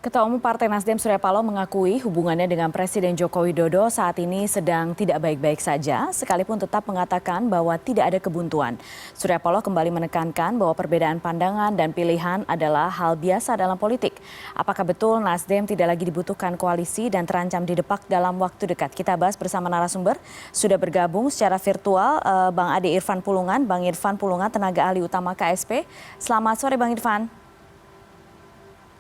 Ketua Umum Partai Nasdem Surya Paloh mengakui hubungannya dengan Presiden Joko Widodo saat ini sedang tidak baik-baik saja, sekalipun tetap mengatakan bahwa tidak ada kebuntuan. Surya Paloh kembali menekankan bahwa perbedaan pandangan dan pilihan adalah hal biasa dalam politik. Apakah betul Nasdem tidak lagi dibutuhkan koalisi dan terancam didepak dalam waktu dekat? Kita bahas bersama narasumber. Sudah bergabung secara virtual Bang Ade Irfan Pulungan, Bang Irfan Pulungan, tenaga ahli utama KSP. Selamat sore Bang Irfan.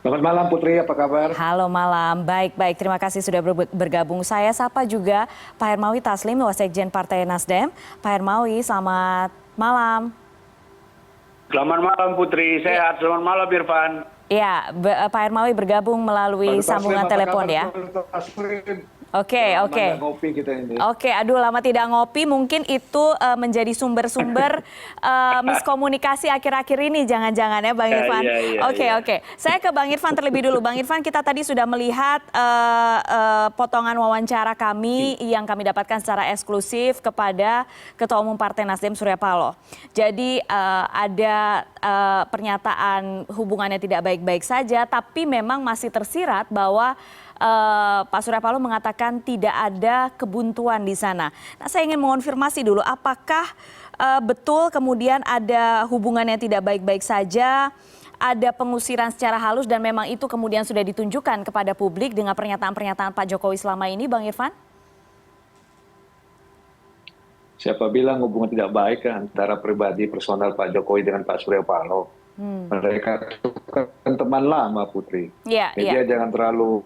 Selamat malam Putri, apa kabar? Halo malam, baik-baik. Terima kasih sudah bergabung. Saya sapa juga Pak Hermawi Taslim, Wasekjen Partai Nasdem. Pak Hermawi, selamat malam. Selamat malam Putri, sehat. Selamat malam Irfan. Iya, Pak Hermawi bergabung melalui sambungan telepon ya. Oke. Oke, aduh lama tidak ngopi, mungkin itu menjadi sumber-sumber miskomunikasi akhir-akhir ini jangan-jangan ya Bang Irfan. Oke. Saya ke Bang Irfan terlebih dulu. Bang Irfan, kita tadi sudah melihat potongan wawancara kami yang kami dapatkan secara eksklusif kepada Ketua Umum Partai Nasdem Surya Paloh. Jadi ada pernyataan hubungannya tidak baik-baik saja, tapi memang masih tersirat bahwa Pak Surya Paloh mengatakan tidak ada kebuntuan di sana. Nah, saya ingin mengonfirmasi dulu, apakah betul kemudian ada hubungan yang tidak baik-baik saja, ada pengusiran secara halus dan memang itu kemudian sudah ditunjukkan kepada publik dengan pernyataan-pernyataan Pak Jokowi selama ini, Bang Irfan? Siapa bilang hubungan tidak baik antara pribadi personal Pak Jokowi dengan Pak Surya Paloh? Mereka itu kan teman lama Putri. Dia jangan terlalu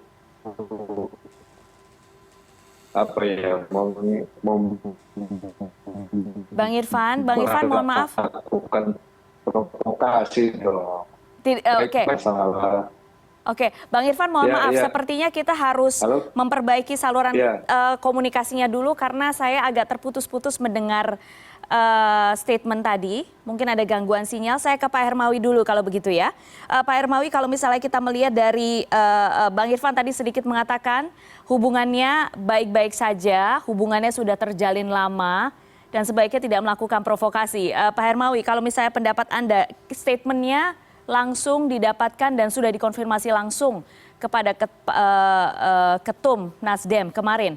Bang Irfan mohon maaf. Bukan provokasi dong. Oke, Bang Irfan mohon maaf, sepertinya kita harus memperbaiki saluran komunikasinya dulu karena saya agak terputus-putus mendengar statement tadi. Mungkin ada gangguan sinyal. Saya ke Pak Hermawi dulu kalau begitu ya. Pak Hermawi, kalau misalnya kita melihat dari Bang Irfan tadi sedikit mengatakan hubungannya baik-baik saja, hubungannya sudah terjalin lama dan sebaiknya tidak melakukan provokasi. Pak Hermawi, kalau misalnya pendapat Anda, statementnya langsung didapatkan dan sudah dikonfirmasi langsung kepada Ketum Nasdem kemarin.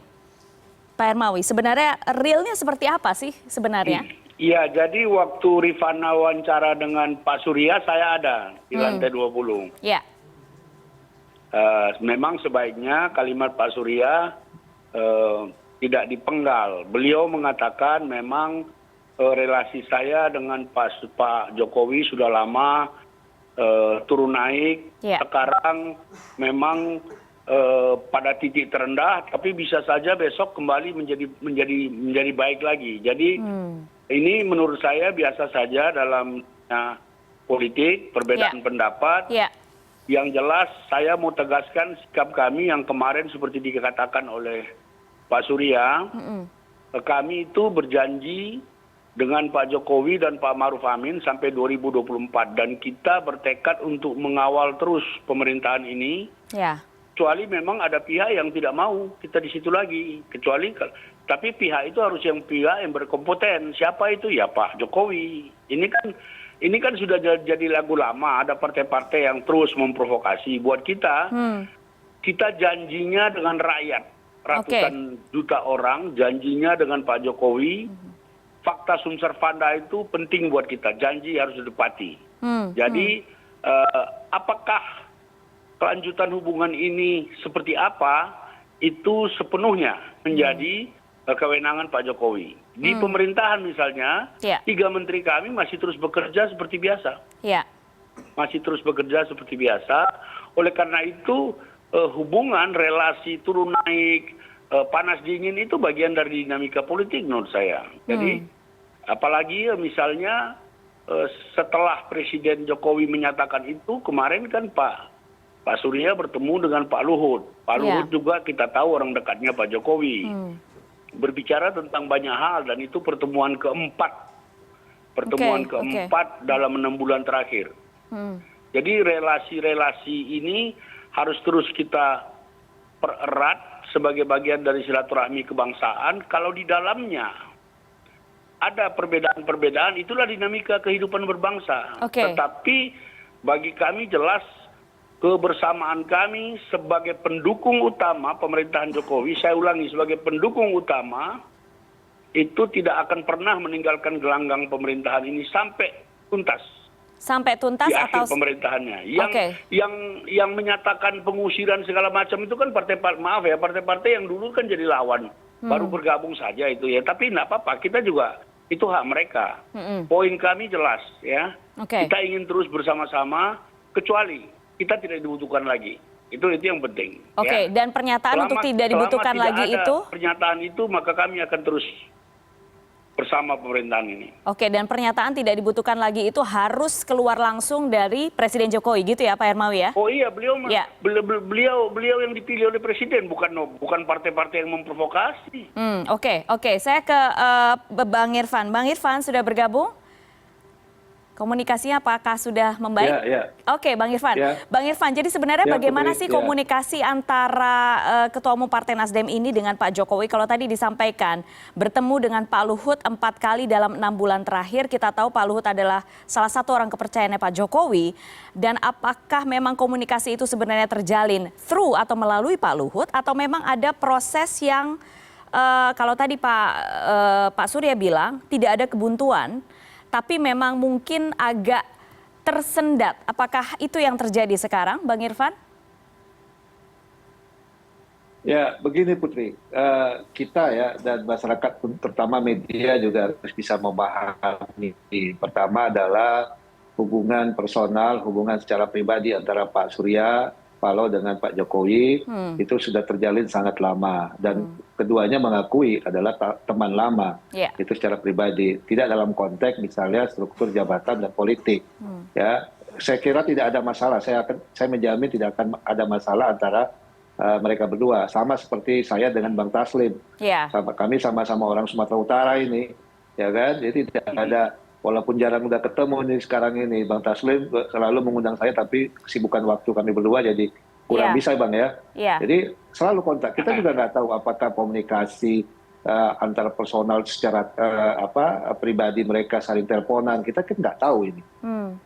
Pak Hermawi, sebenarnya realnya seperti apa sih sebenarnya? Iya, jadi waktu Rifana wawancara dengan Pak Surya, saya ada di lantai 20. Iya. Memang sebaiknya kalimat Pak Surya tidak dipenggal. Beliau mengatakan memang relasi saya dengan Pak Jokowi sudah lama turun naik. Sekarang memang pada titik terendah, tapi bisa saja besok kembali menjadi baik lagi. Jadi ini menurut saya biasa saja dalam politik, perbedaan pendapat. Yang jelas saya mau tegaskan sikap kami yang kemarin seperti dikatakan oleh Pak Surya. Kami itu berjanji dengan Pak Jokowi dan Pak Ma'ruf Amin sampai 2024 dan kita bertekad untuk mengawal terus pemerintahan ini. Kecuali memang ada pihak yang tidak mau kita di situ lagi, tapi pihak itu harus pihak yang berkompeten. Siapa itu? Ya Pak Jokowi. Ini kan sudah jadi lagu lama, ada partai-partai yang terus memprovokasi buat kita. Kita janjinya dengan rakyat, ratusan juta orang janjinya dengan Pak Jokowi. Fakta Sumser Fanda itu penting buat kita, janji harus ditepati. Jadi apakah kelanjutan hubungan ini seperti apa, itu sepenuhnya menjadi kewenangan Pak Jokowi. Di pemerintahan misalnya, 3 menteri kami masih terus bekerja seperti biasa. Masih terus bekerja seperti biasa. Oleh karena itu, hubungan, relasi turun naik, panas dingin itu bagian dari dinamika politik menurut saya. Jadi, apalagi misalnya setelah Presiden Jokowi menyatakan itu, kemarin kan Pak Surya bertemu dengan Pak Luhut. Pak Luhut juga kita tahu orang dekatnya Pak Jokowi. Berbicara tentang banyak hal dan itu pertemuan keempat. Dalam 6 bulan terakhir. Jadi relasi-relasi ini harus terus kita pererat sebagai bagian dari silaturahmi kebangsaan. Kalau di dalamnya ada perbedaan-perbedaan, itulah dinamika kehidupan berbangsa. Tetapi bagi kami jelas kebersamaan kami sebagai pendukung utama pemerintahan Jokowi, saya ulangi, sebagai pendukung utama, itu tidak akan pernah meninggalkan gelanggang pemerintahan ini sampai tuntas. Sampai tuntas di akhir atau pemerintahannya. Oke. Yang menyatakan pengusiran segala macam itu kan partai-partai yang dulu kan jadi lawan, baru bergabung saja itu ya. Tapi tidak apa-apa, kita juga itu hak mereka. Poin kami jelas ya. Kita ingin terus bersama-sama, kecuali kita tidak dibutuhkan lagi. Itu yang penting. Oke. Ya. Dan pernyataan untuk tidak dibutuhkan lagi itu? Pernyataan itu maka kami akan terus bersama pemerintahan ini. Oke, dan pernyataan tidak dibutuhkan lagi itu harus keluar langsung dari Presiden Jokowi gitu ya Pak Hermawi ya? Oh iya, beliau yang dipilih oleh Presiden, bukan partai-partai yang memprovokasi. Oke. Saya ke Bang Irfan. Bang Irfan sudah bergabung? Komunikasinya apakah sudah membaik? Ya. Oke, Bang Irfan. Ya. Bang Irfan, jadi sebenarnya bagaimana Putri, sih komunikasi antara Ketua Umum Partai Nasdem ini dengan Pak Jokowi? Kalau tadi disampaikan bertemu dengan Pak Luhut 4 kali dalam 6 bulan terakhir, kita tahu Pak Luhut adalah salah satu orang kepercayaannya Pak Jokowi. Dan apakah memang komunikasi itu sebenarnya terjalin through atau melalui Pak Luhut, atau memang ada proses yang kalau tadi Pak Surya bilang tidak ada kebuntuan, tapi memang mungkin agak tersendat. Apakah itu yang terjadi sekarang, Bang Irfan? Ya, begini Putri, kita ya dan masyarakat terutama media juga harus bisa memahami. Pertama adalah hubungan personal, hubungan secara pribadi antara Pak Surya Paloh dengan Pak Jokowi itu sudah terjalin sangat lama, dan keduanya mengakui adalah teman lama. Itu secara pribadi, tidak dalam konteks misalnya struktur jabatan dan politik. Ya, saya kira tidak ada masalah. Saya menjamin tidak akan ada masalah antara mereka berdua. Sama seperti saya dengan Bang Taslim. Kami sama-sama orang Sumatera Utara ini, ya kan? Jadi tidak ada. Walaupun jarang udah ketemu nih sekarang ini, Bang Taslim selalu mengundang saya, tapi kesibukan waktu kami berdua jadi kurang bisa Bang ya. Jadi selalu kontak. Kita juga nggak tahu apakah komunikasi antara personal secara pribadi mereka saling teleponan. Kita kan nggak tahu ini.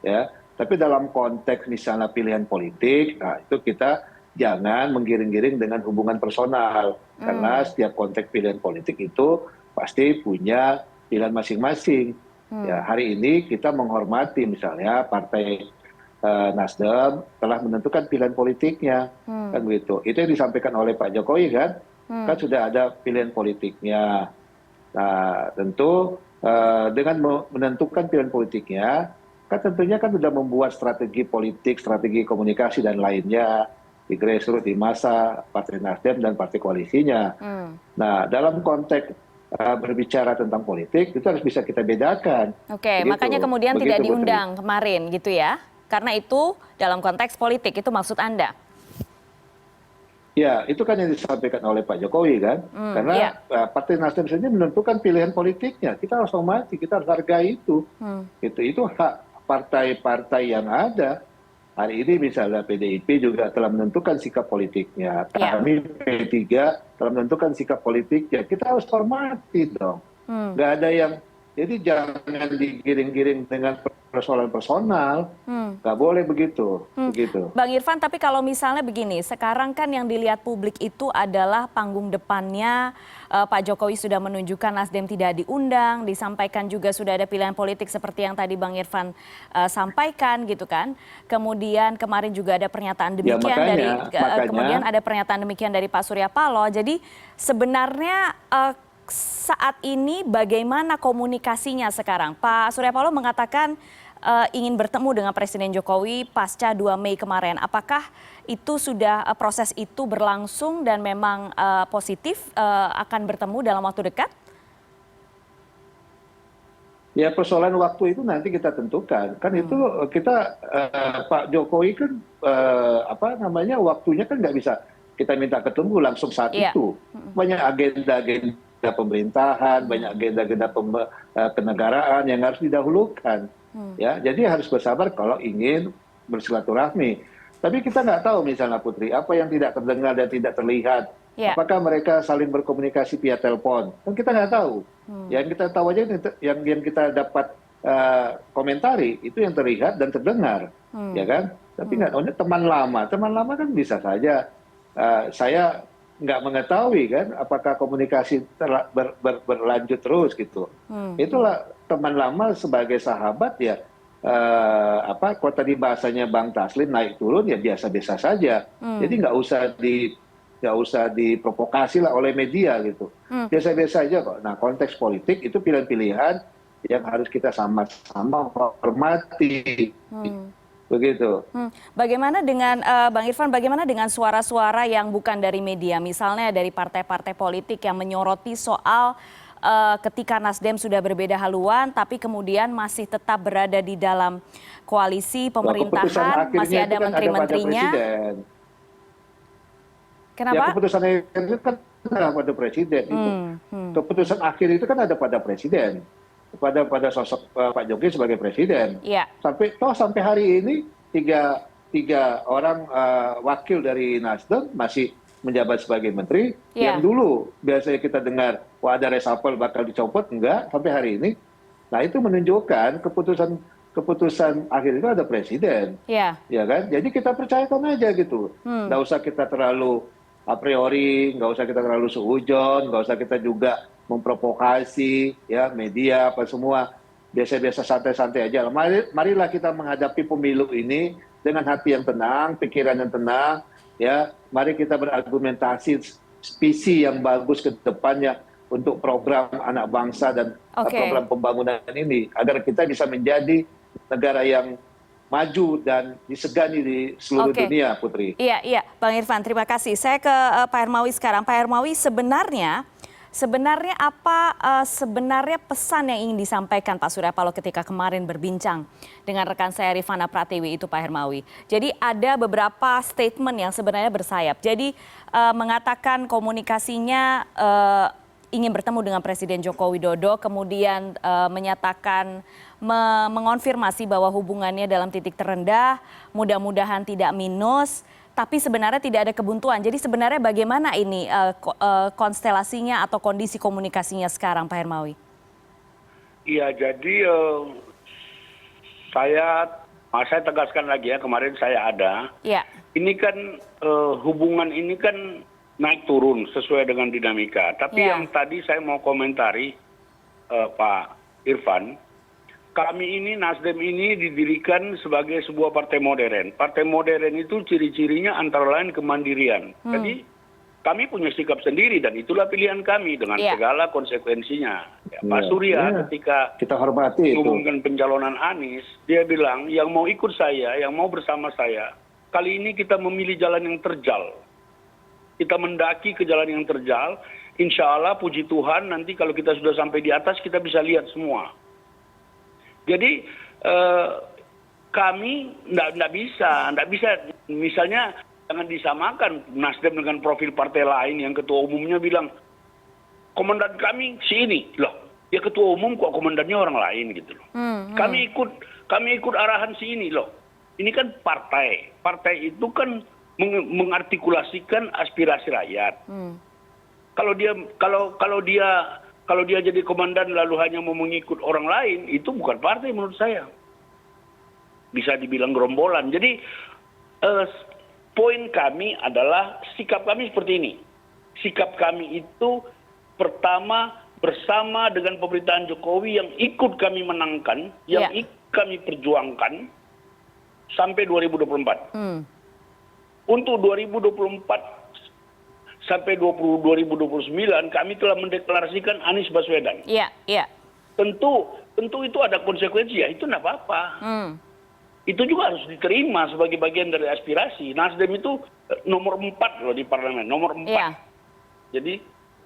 Ya. Tapi dalam konteks misalnya pilihan politik, nah itu kita jangan menggiring-giring dengan hubungan personal. Karena setiap konteks pilihan politik itu pasti punya pilihan masing-masing. Ya, hari ini kita menghormati misalnya Partai Nasdem telah menentukan pilihan politiknya, kan begitu. Itu yang disampaikan oleh Pak Jokowi kan sudah ada pilihan politiknya. Nah, tentu dengan menentukan pilihan politiknya, kan tentunya kan sudah membuat strategi politik, strategi komunikasi dan lainnya di grassroots, di masa Partai Nasdem dan partai koalisinya. Nah, dalam konteks berbicara tentang politik itu harus bisa kita bedakan. Oke, makanya kemudian tidak diundang kemarin gitu ya, karena itu dalam konteks politik, itu maksud Anda? Ya, itu kan yang disampaikan oleh Pak Jokowi kan, karena Partai Nasdem sendiri menentukan pilihan politiknya, kita harus hormati, kita harus hargai itu. Itu hak partai-partai yang ada. Hari ini misalnya PDIP juga telah menentukan sikap politiknya, kami P3 telah menentukan sikap politiknya, kita harus hormati dong. Nggak ada yang, jadi jangan digiring-giring dengan persoalan personal, nggak boleh begitu. Bang Irfan, tapi kalau misalnya begini, sekarang kan yang dilihat publik itu adalah panggung depannya, Pak Jokowi sudah menunjukkan Nasdem tidak diundang, disampaikan juga sudah ada pilihan politik seperti yang tadi Bang Irfan sampaikan gitu kan. Kemudian kemarin juga ada pernyataan demikian kemudian ada pernyataan demikian dari Pak Surya Paloh. Jadi sebenarnya saat ini bagaimana komunikasinya sekarang? Pak Surya Paloh mengatakan ingin bertemu dengan Presiden Jokowi pasca 2 Mei kemarin. Apakah itu sudah proses itu berlangsung dan memang positif akan bertemu dalam waktu dekat? Ya, persoalan waktu itu nanti kita tentukan. Kan itu kita Pak Jokowi kan waktunya kan nggak bisa kita minta ketemu langsung saat itu. Banyak agenda-agenda pemerintahan, banyak agenda-agenda kenegaraan yang harus didahulukan. Ya, jadi harus bersabar kalau ingin bersilaturahmi. Tapi kita nggak tahu misalnya Putri, apa yang tidak terdengar dan tidak terlihat. Apakah mereka saling berkomunikasi via telepon? Kan kita nggak tahu. Yang kita tahu aja yang kita dapat komentari itu yang terlihat dan terdengar. ya kan? Tapi nggak, oh, ini teman lama kan bisa saja. Saya nggak mengetahui kan, apakah komunikasi berlanjut terus gitu. Itulah teman lama sebagai sahabat ya. Kalau tadi bahasanya Bang Taslim naik turun ya biasa-biasa saja. Jadi nggak usah diprovokasi lah oleh media gitu. Biasa-biasa aja kok. Nah, konteks politik itu pilihan-pilihan yang harus kita sama-sama hormati. Begitu. Bagaimana dengan Bang Irfan, bagaimana dengan suara-suara yang bukan dari media, misalnya dari partai-partai politik yang menyoroti soal ketika Nasdem sudah berbeda haluan, tapi kemudian masih tetap berada di dalam koalisi pemerintahan, masih ada menteri-menterinya. Kenapa? Ya, keputusan itu kan ada pada presiden. Keputusan akhir itu kan ada pada presiden, pada sosok Pak Jokowi sebagai presiden. Yeah. Sampai hari ini tiga orang wakil dari Nasdem masih menjabat sebagai menteri. Yang dulu biasanya kita dengar, wah ada reshuffle bakal dicopot, enggak sampai hari ini. Nah, itu menunjukkan keputusan akhir itu ada presiden. Ya kan? Jadi kita percayakan aja gitu. Nggak usah kita terlalu a priori, nggak usah kita terlalu seujon, nggak usah kita juga memprovokasi ya media apa semua. Biasa-biasa santai-santai aja. Marilah kita menghadapi pemilu ini dengan hati yang tenang, pikiran yang tenang. Ya, mari kita berargumentasi visi yang bagus ke depannya untuk program anak bangsa dan program pembangunan ini agar kita bisa menjadi negara yang maju dan disegani di seluruh dunia, Putri. Iya, Bang Irfan, terima kasih. Saya ke Pak Hermawi sekarang. Pak Hermawi, sebenarnya apa sebenarnya pesan yang ingin disampaikan Pak Surya Paloh ketika kemarin berbincang dengan rekan saya Rifana Pratiwi itu, Pak Hermawi. Jadi ada beberapa statement yang sebenarnya bersayap. Jadi mengatakan komunikasinya ingin bertemu dengan Presiden Joko Widodo, kemudian menyatakan mengonfirmasi bahwa hubungannya dalam titik terendah, mudah-mudahan tidak minus. Tapi sebenarnya tidak ada kebuntuan. Jadi sebenarnya bagaimana ini konstelasinya atau kondisi komunikasinya sekarang, Pak Hermawi? Iya, jadi saya tegaskan lagi ya, kemarin saya ada. Ya. Ini kan hubungan ini kan naik turun sesuai dengan dinamika. Tapi yang tadi saya mau komentari, Pak Irfan, kami ini, Nasdem ini didirikan sebagai sebuah partai modern. Partai modern itu ciri-cirinya antara lain kemandirian. Jadi kami punya sikap sendiri dan itulah pilihan kami dengan segala konsekuensinya. Pak Surya ketika kita hormati mengumumkan pencalonan Anies, dia bilang yang mau ikut saya, yang mau bersama saya, kali ini kita memilih jalan yang terjal. Kita mendaki ke jalan yang terjal, insya Allah puji Tuhan nanti kalau kita sudah sampai di atas kita bisa lihat semua. Jadi kami nggak bisa misalnya jangan disamakan Nasdem dengan profil partai lain yang ketua umumnya bilang komandan kami si ini loh, ya ketua umum kok komandannya orang lain gitu loh. Kami ikut arahan si ini loh. Ini kan partai itu kan mengartikulasikan aspirasi rakyat. Kalau dia jadi komandan lalu hanya mau mengikut orang lain, itu bukan partai menurut saya. Bisa dibilang gerombolan. Jadi poin kami adalah sikap kami seperti ini. Sikap kami itu pertama bersama dengan pemerintahan Jokowi yang ikut kami menangkan, yang ikut kami perjuangkan sampai 2024. Untuk 2024 sampai 2029 kami telah mendeklarasikan Anies Baswedan. Iya. Tentu itu ada konsekuensi ya, itu enggak apa-apa. Itu juga harus diterima sebagai bagian dari aspirasi. Nasdem itu nomor 4 loh di parlemen, nomor 4. Jadi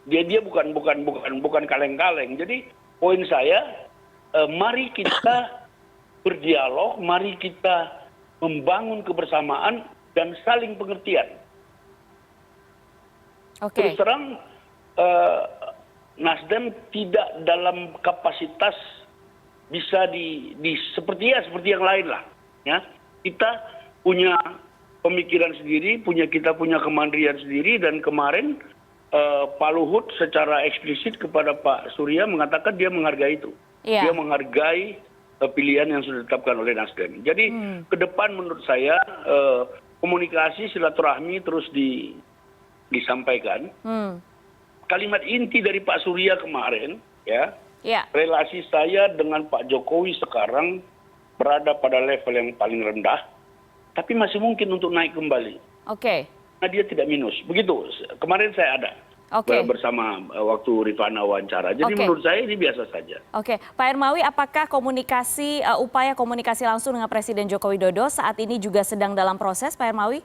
dia bukan kaleng-kaleng. Jadi poin saya mari kita berdialog, mari kita membangun kebersamaan dan saling pengertian. Terus terang Nasdem tidak dalam kapasitas bisa seperti yang lain lah. Ya, kita punya pemikiran sendiri, kita punya kemandirian sendiri dan kemarin Pak Luhut secara eksplisit kepada Pak Surya mengatakan dia menghargai itu. Dia menghargai pilihan yang sudah ditetapkan oleh Nasdem. Jadi ke depan menurut saya komunikasi silaturahmi terus disampaikan. Kalimat inti dari Pak Surya kemarin, relasi saya dengan Pak Jokowi sekarang berada pada level yang paling rendah, tapi masih mungkin untuk naik kembali. Oke. Nah, dia tidak minus. Begitu. Kemarin saya ada. Bersama waktu Rifana wawancara. Jadi menurut saya ini biasa saja. Oke, Pak Hermawi, apakah upaya komunikasi langsung dengan Presiden Joko Widodo saat ini juga sedang dalam proses, Pak Hermawi?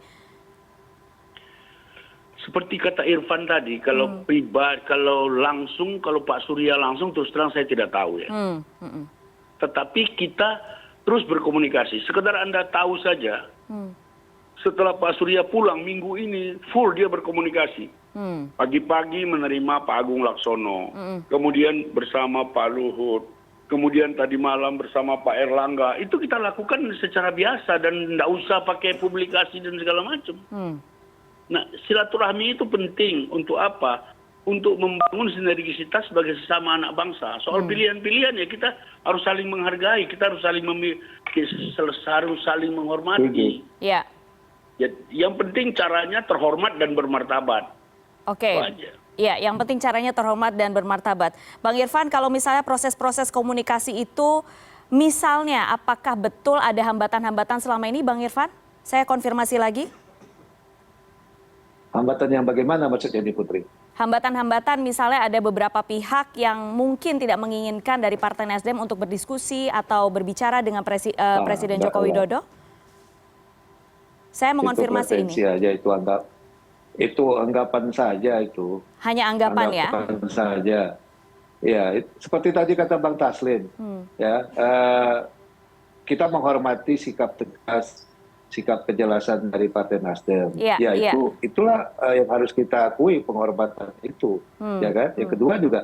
Seperti kata Irfan tadi, kalau pribadi, kalau Pak Surya langsung, terus terang saya tidak tahu ya. Tetapi kita terus berkomunikasi. Sekedar Anda tahu saja, setelah Pak Surya pulang minggu ini, full dia berkomunikasi. Pagi-pagi menerima Pak Agung Laksono, kemudian bersama Pak Luhut, kemudian tadi malam bersama Pak Erlangga. Itu kita lakukan secara biasa dan tidak usah pakai publikasi dan segala macam. Nah, silaturahmi itu penting untuk apa? Untuk membangun sinergisitas sebagai sesama anak bangsa. Soal pilihan-pilihan ya kita harus saling menghargai, kita harus saling menghormati. Ya. Yang penting caranya terhormat dan bermartabat. Oke. Ya, yang penting caranya terhormat dan bermartabat. Bang Irfan, kalau misalnya proses-proses komunikasi itu, misalnya apakah betul ada hambatan-hambatan selama ini, Bang Irfan? Saya konfirmasi lagi. Hambatan yang bagaimana maksudnya nih, Putri? Hambatan-hambatan misalnya ada beberapa pihak yang mungkin tidak menginginkan dari Partai Nasdem untuk berdiskusi atau berbicara dengan Presiden Joko Widodo? Saya mengonfirmasi ini. Itu anggapan saja itu. Hanya anggapan ya? Anggapan saja. Ya, seperti tadi kata Bang Taslim, kita menghormati sikap tegas, sikap kejelasan dari Partai Nasdem. Itulah yang harus kita akui, penghormatan itu, ya kan? Yang kedua juga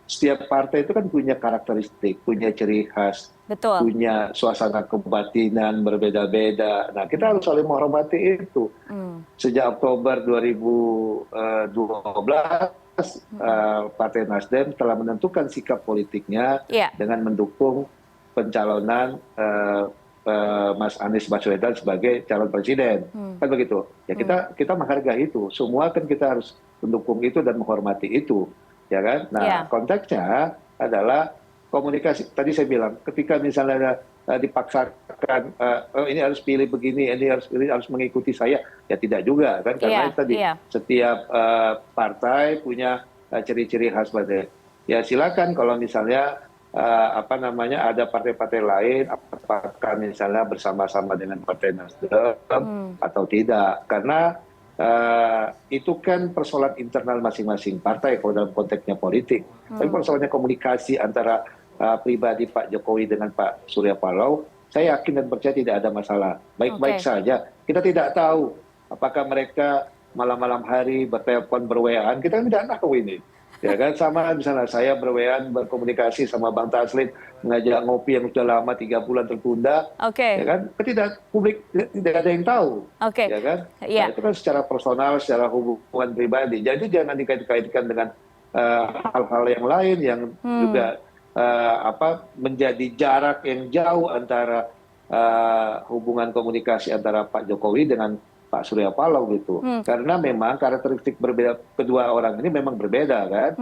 setiap partai itu kan punya karakteristik, punya ciri khas, punya suasana kebatinan berbeda-beda. Nah, kita harus saling menghormati itu. Sejak Oktober 2012, Partai Nasdem telah menentukan sikap politiknya dengan mendukung pencalonan Mas Anies Baswedan sebagai calon presiden, kan begitu. Ya kita menghargai itu. Semua kan kita harus mendukung itu dan menghormati itu. Ya kan? Nah, konteksnya adalah komunikasi. Tadi saya bilang, ketika misalnya dipaksakan, ini harus pilih begini, ini harus mengikuti saya, ya tidak juga kan? Karena tadi setiap partai punya ciri-ciri khas pada. Ya silakan kalau misalnya ada partai-partai lain, apakah misalnya bersama-sama dengan Partai Nasdem atau tidak? Karena itu kan persoalan internal masing-masing partai kalau dalam konteksnya politik. Tapi persoalannya komunikasi antara pribadi Pak Jokowi dengan Pak Surya Paloh, saya yakin dan percaya tidak ada masalah. Baik-baik saja. Kita tidak tahu apakah mereka malam-malam hari bertelepon, ber-WA-an. Kita kan tidak tahu ini. Ya kan, sama misalnya saya ber-WA-an, berkomunikasi sama Bang Taslim, mengajak ngopi yang sudah lama 3 bulan tertunda. Ya kan, publik tidak ada yang tahu. Ya kan, nah, itu kan secara personal, secara hubungan pribadi. Jadi jangan dikait-kaitkan dengan hal-hal yang lain yang juga menjadi jarak yang jauh antara hubungan komunikasi antara Pak Jokowi dengan Pak Surya Paloh gitu. Karena memang karakteristik berbeda kedua orang ini memang berbeda kan.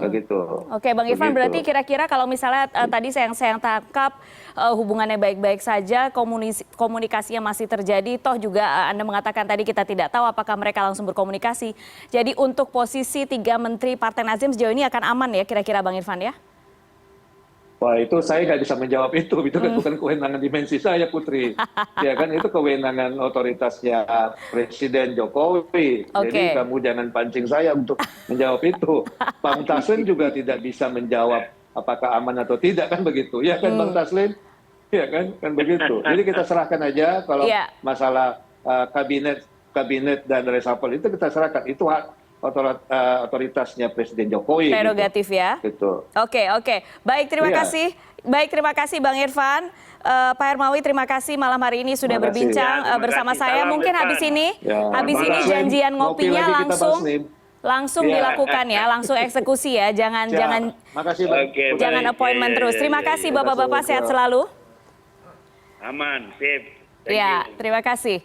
Begitu. Oke, Bang Irfan, berarti kira-kira kalau misalnya tadi saya tangkap hubungannya baik-baik saja, komunikasinya masih terjadi, toh juga Anda mengatakan tadi kita tidak tahu apakah mereka langsung berkomunikasi. Jadi untuk posisi 3 menteri Partai Nasdem sejauh ini akan aman ya kira-kira Bang Irfan ya? Wah, itu saya nggak bisa menjawab itu kan bukan kewenangan dimensi saya, Putri. Ya kan, itu kewenangan otoritasnya Presiden Jokowi. Jadi kamu jangan pancing saya untuk menjawab itu. Bang Taslim juga tidak bisa menjawab apakah aman atau tidak, kan begitu. Ya kan Bang Taslim? Ya kan begitu. Jadi kita serahkan aja kalau masalah kabinet dan reshuffle itu kita serahkan. Itu hak otoritasnya Presiden Jokowi. Prerogatif gitu. Ya. Gitu. Oke. Baik, terima kasih. Baik, terima kasih Bang Irfan. Pak Hermawi, terima kasih malam hari ini sudah berbincang bersama saya. Mungkin habis ini janjian ngopinya langsung dilakukan ya, langsung eksekusi ya. Jangan appointment terus. Terima kasih Bapak-bapak, sehat selalu. Aman, sip. Thank Ya, you. terima kasih.